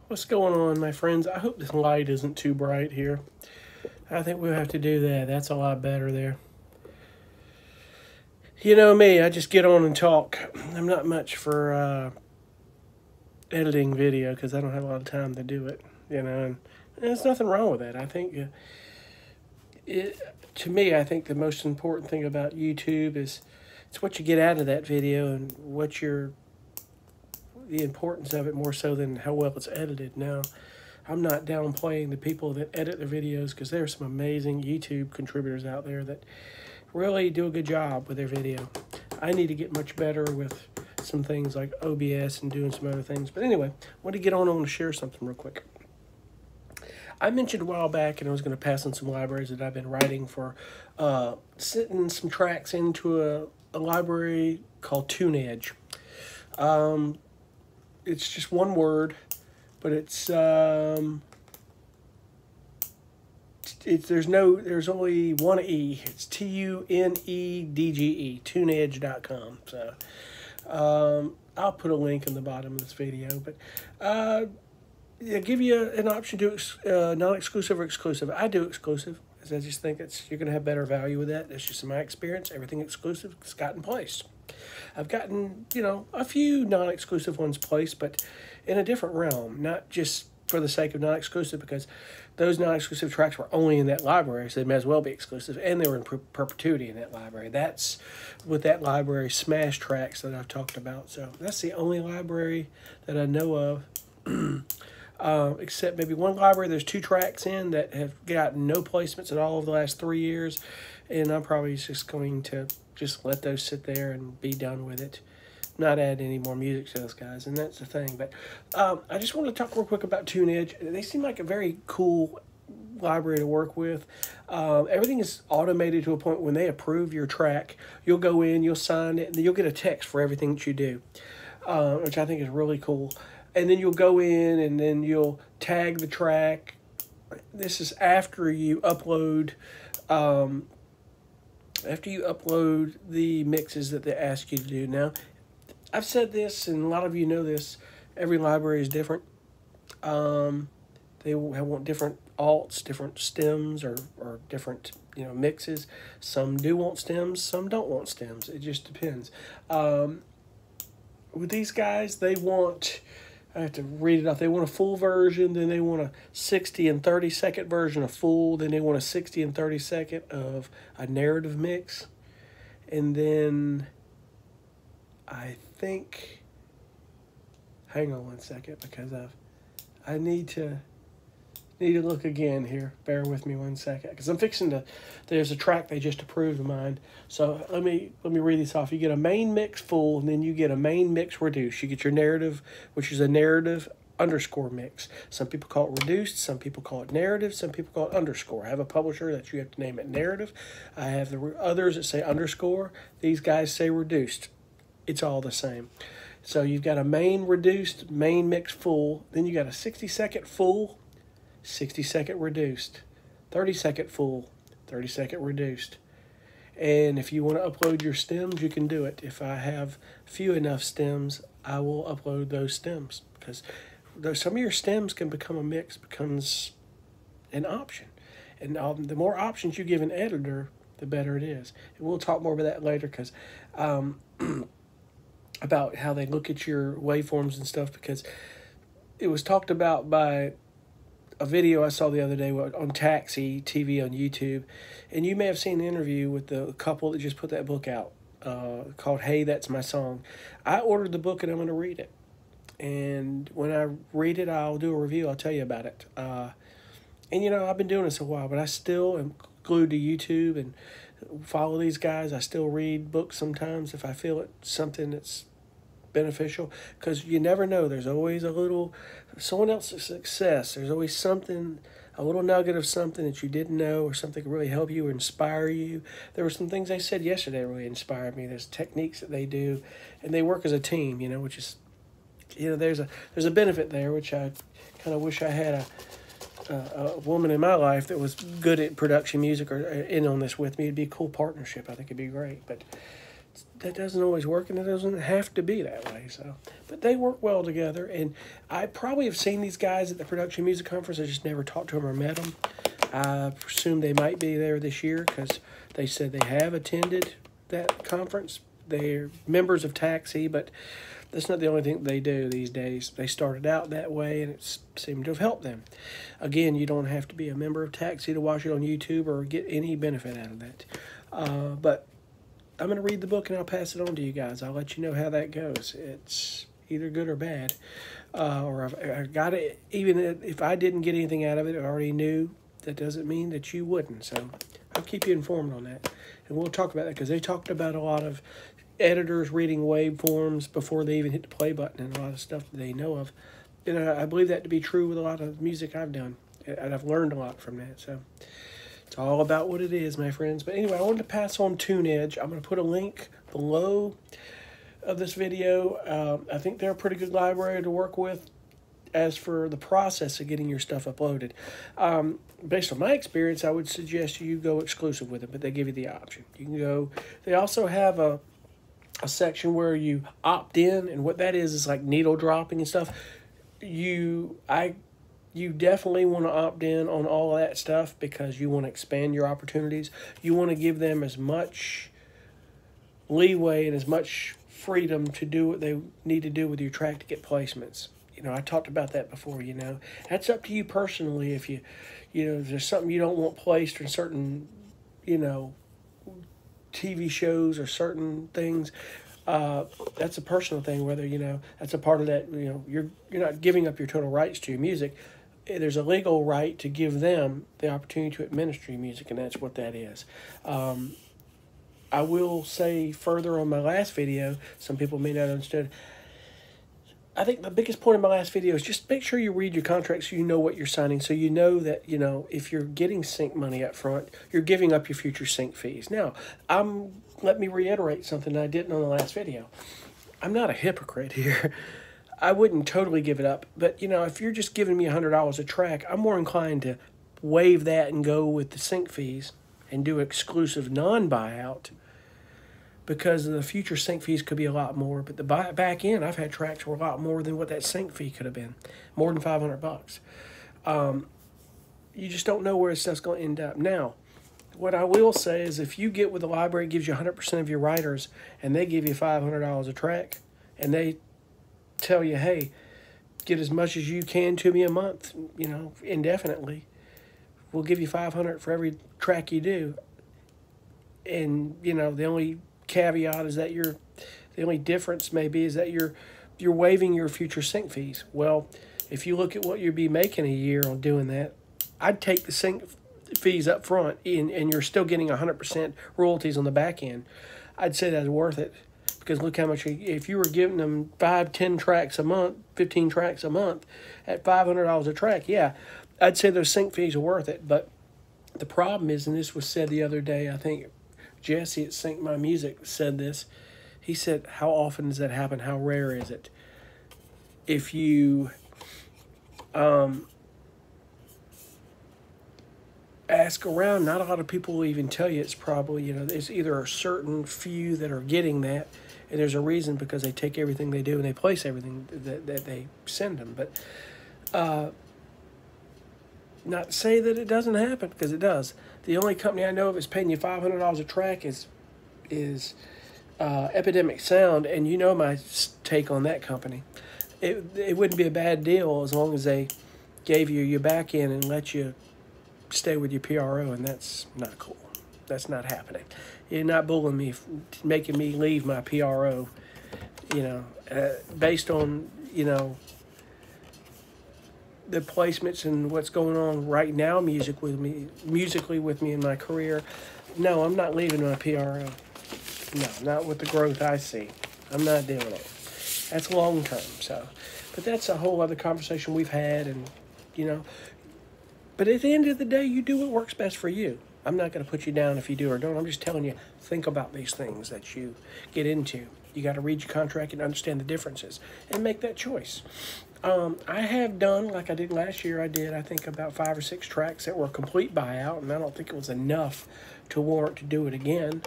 What's going on, my friends? I hope this light isn't too bright here. I think we'll have to do that. That's a lot better there. You know me, I just get on and talk. I'm not much for editing video because I don't have a lot of time to do it. And there's nothing wrong with that. I think to me, I think the most important thing about YouTube is it's what you get out of that video and the importance of it more so than how well it's edited. Now, I'm not downplaying the people that edit their videos because there are some amazing YouTube contributors out there that really do a good job with their video. I need to get much better with some things like OBS and doing some other things. But anyway, I want to get on. I want to share something real quick. I mentioned a while back, and I was going to pass on some libraries that I've been writing for, sitting some tracks into a library called Tunedge. It's just one word, but there's only one E. It's Tunedge, tunedge.com. So I'll put a link in the bottom of this video, but give you an option to non-exclusive or exclusive. I do exclusive because I just think you're going to have better value with that. That's just my experience. Everything exclusive has gotten placed. I've gotten, a few non-exclusive ones placed, but in a different realm, not just for the sake of non-exclusive, because those non-exclusive tracks were only in that library, so they may as well be exclusive, and they were in perpetuity in that library. That's with that library Smash Tracks that I've talked about. So that's the only library that I know of, except maybe one library there's 2 tracks in that have gotten no placements at all over the last 3 years, and I'm probably just going to just let those sit there and be done with it. Not add any more music to those guys, and that's the thing. But I just want to talk real quick about Tunedge. They seem like a very cool library to work with. Everything is automated to a point when they approve your track, you'll go in, you'll sign it, and then you'll get a text for everything that you do, which I think is really cool. And then you'll go in, and then you'll tag the track. This is after you upload the mixes that they ask you to do. Now, I've said this, and a lot of you know this, every library is different. They want different alts, different stems, or different mixes. Some do want stems, some don't want stems. It just depends. With these guys, they want, I have to read it off, they want a full version, then they want a 60 and 30 second version of full, then they want a 60 and 30 second of a narrative mix, and then I think, hang on one second, because I need to look again here. Bear with me one second, because I'm fixing to, there's a track they just approved of mine. So let me read this off. You get a main mix full, and then you get a main mix reduced. You get your narrative, which is a narrative underscore mix. Some people call it reduced, some people call it narrative, some people call it underscore. I have a publisher that you have to name it narrative. I have the others that say underscore. These guys say reduced. It's all the same. So you've got a main reduced, main mix full, then you got a 60-second full, 60-second reduced, 30-second full, 30-second reduced. And if you want to upload your stems, you can do it. If I have few enough stems, I will upload those stems, because some of your stems can become a mix, becomes an option. And the more options you give an editor, the better it is. And we'll talk more about that later, because about how they look at your waveforms and stuff, because it was talked about by a video I saw the other day on Taxi TV on YouTube, and you may have seen an interview with the couple that just put that book out called Hey, That's My Song. I ordered the book, and I'm going to read it. And when I read it, I'll do a review. I'll tell you about it. And, I've been doing this a while, but I still am glued to YouTube and follow these guys. I still read books sometimes if I feel it's something that's beneficial, because you never know. There's always someone else's success. There's always something, a little nugget of something that you didn't know, or something that really help you or inspire you. There were some things they said yesterday that really inspired me. There's techniques that they do, and they work as a team, which is, there's a benefit there, which I kind of wish I had a woman in my life that was good at production music or in on this with me. It'd be a cool partnership. I think it'd be great. But that doesn't always work, and it doesn't have to be that way. So, but they work well together, and I probably have seen these guys at the Production Music Conference. I just never talked to them or met them. I presume they might be there this year because they said they have attended that conference. They're members of Taxi, but that's not the only thing they do these days. They started out that way, and it seemed to have helped them. Again, you don't have to be a member of Taxi to watch it on YouTube or get any benefit out of that. But I'm going to read the book, and I'll pass it on to you guys. I'll let you know how that goes. It's either good or bad. Or I got it. Even if I didn't get anything out of it, I already knew. That doesn't mean that you wouldn't. So I'll keep you informed on that. And we'll talk about that because they talked about a lot of editors reading waveforms before they even hit the play button and a lot of stuff that they know of. And I believe that to be true with a lot of music I've done. And I've learned a lot from that. So it's all about what it is, my friends. But anyway, I wanted to pass on Tunedge. I'm going to put a link below of this video. I think they're a pretty good library to work with as for the process of getting your stuff uploaded. Based on my experience, I would suggest you go exclusive with it, but they give you the option. You can go. They also have a section where you opt in, and what that is like needle dropping and stuff. You definitely want to opt in on all of that stuff because you want to expand your opportunities. You want to give them as much leeway and as much freedom to do what they need to do with your track to get placements. You know, I talked about that before, you know. That's up to you personally if you know, if there's something you don't want placed in certain, you know, TV shows or certain things. That's a personal thing, whether, you know, that's a part of that, you know, you're not giving up your total rights to your music. There's a legal right to give them the opportunity to administer your music, and that's what that is. I will say further on my last video, some people may not understand. I think the biggest point of my last video is just make sure you read your contract so you know what you're signing, so you know that, you know, if you're getting sync money up front, you're giving up your future sync fees. Now, let me reiterate something I didn't on the last video. I'm not a hypocrite here. I wouldn't totally give it up, but, you know, if you're just giving me $100 a track, I'm more inclined to waive that and go with the sync fees and do exclusive non-buyout, because the future sync fees could be a lot more. But the back end, I've had tracks were a lot more than what that sync fee could have been, more than $500. You just don't know where stuff's going to end up. Now, what I will say is if you get with the library, it gives you 100% of your writers, and they give you $500 a track, and they tell you, hey, get as much as you can to me a month, you know, indefinitely. We'll give you $500 for every track you do. And, you know, the only caveat is that the only difference maybe is that you're waiving your future sync fees. Well, if you look at what you'd be making a year on doing that, I'd take the sync fees up front and you're still getting 100% royalties on the back end. I'd say that's worth it, because look how much, if you were giving them 5-10 tracks a month, 15 tracks a month at $500 a track, yeah, I'd say those sync fees are worth it. But the problem is, and this was said the other day, I think Jesse at Sync My Music said this. He said, how often does that happen? How rare is it? If you ask around, not a lot of people will even tell you. It's probably, you know, there's either a certain few that are getting that, and there's a reason, because they take everything they do and they place everything that they send them. But not to say that it doesn't happen, because it does. The only company I know of that's paying you $500 a track is Epidemic Sound, and you know my take on that company. It wouldn't be a bad deal as long as they gave you your back end and let you stay with your PRO, and that's not cool. That's not happening. You're not bullying me, making me leave my PRO, you know, based on, you know, the placements and what's going on right now musically with me in my career. No, I'm not leaving my PRO. No, not with the growth I see. I'm not doing it. That's long term. So, but that's a whole other conversation we've had, and, you know, but at the end of the day, you do what works best for you. I'm not going to put you down if you do or don't. I'm just telling you, think about these things that you get into. You got to read your contract and understand the differences and make that choice. I have done, like I did last year, I think about 5 or 6 tracks that were a complete buyout, and I don't think it was enough to warrant to do it again.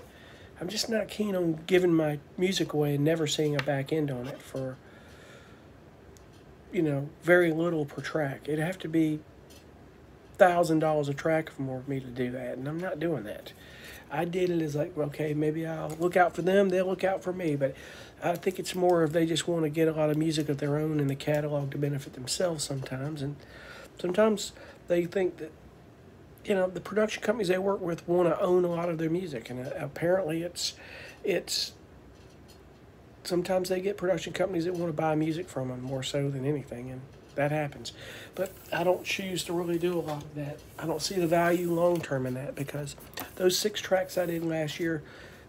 I'm just not keen on giving my music away and never seeing a back end on it for, you know, very little per track. It'd have to be $1,000 a track for me to do that, and I'm not doing that. I did it as like, okay, maybe I'll look out for them, they'll look out for me, but I think it's more if they just want to get a lot of music of their own in the catalog to benefit themselves sometimes, and sometimes they think that, you know, the production companies they work with want to own a lot of their music, and apparently it's sometimes they get production companies that want to buy music from them more so than anything, and that happens. But I don't choose to really do a lot of that. I don't see the value long term in that, because those 6 tracks I did last year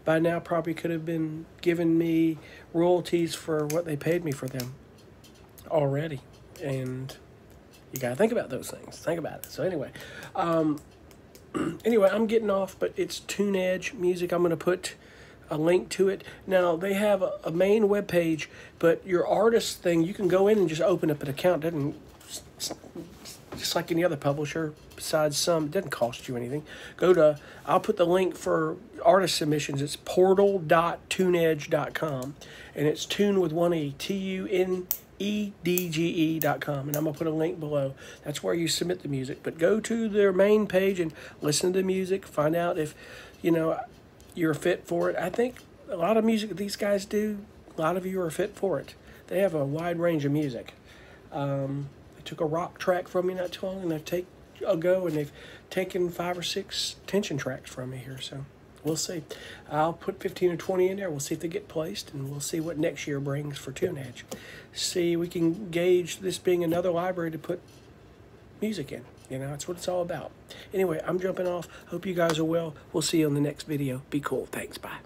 by now probably could have been giving me royalties for what they paid me for them already. And you got to think about those things. Think about it. So anyway, anyway, I'm getting off, but it's Tunedge Music. I'm going to put a link to it. Now, they have a main web page, but your artist thing, you can go in and just open up an account. It doesn't, just like any other publisher, besides some, it doesn't cost you anything. Go to, I'll put the link for artist submissions. It's portal.tunedge.com, and it's tune with one E, TUNEDGE.com, and I'm going to put a link below. That's where you submit the music. But go to their main page and listen to the music, find out if, you know, you're fit for it. I think a lot of music that these guys do, a lot of you are fit for it. They have a wide range of music. They took a rock track from me not too long, and they've taken 5 or 6 tension tracks from me here, so we'll see. I'll put 15 or 20 in there. We'll see if they get placed, and we'll see what next year brings for Tunedge. See, we can gauge this being another library to put music in. You know, that's what it's all about. Anyway, I'm jumping off. Hope you guys are well. We'll see you on the next video. Be cool. Thanks. Bye.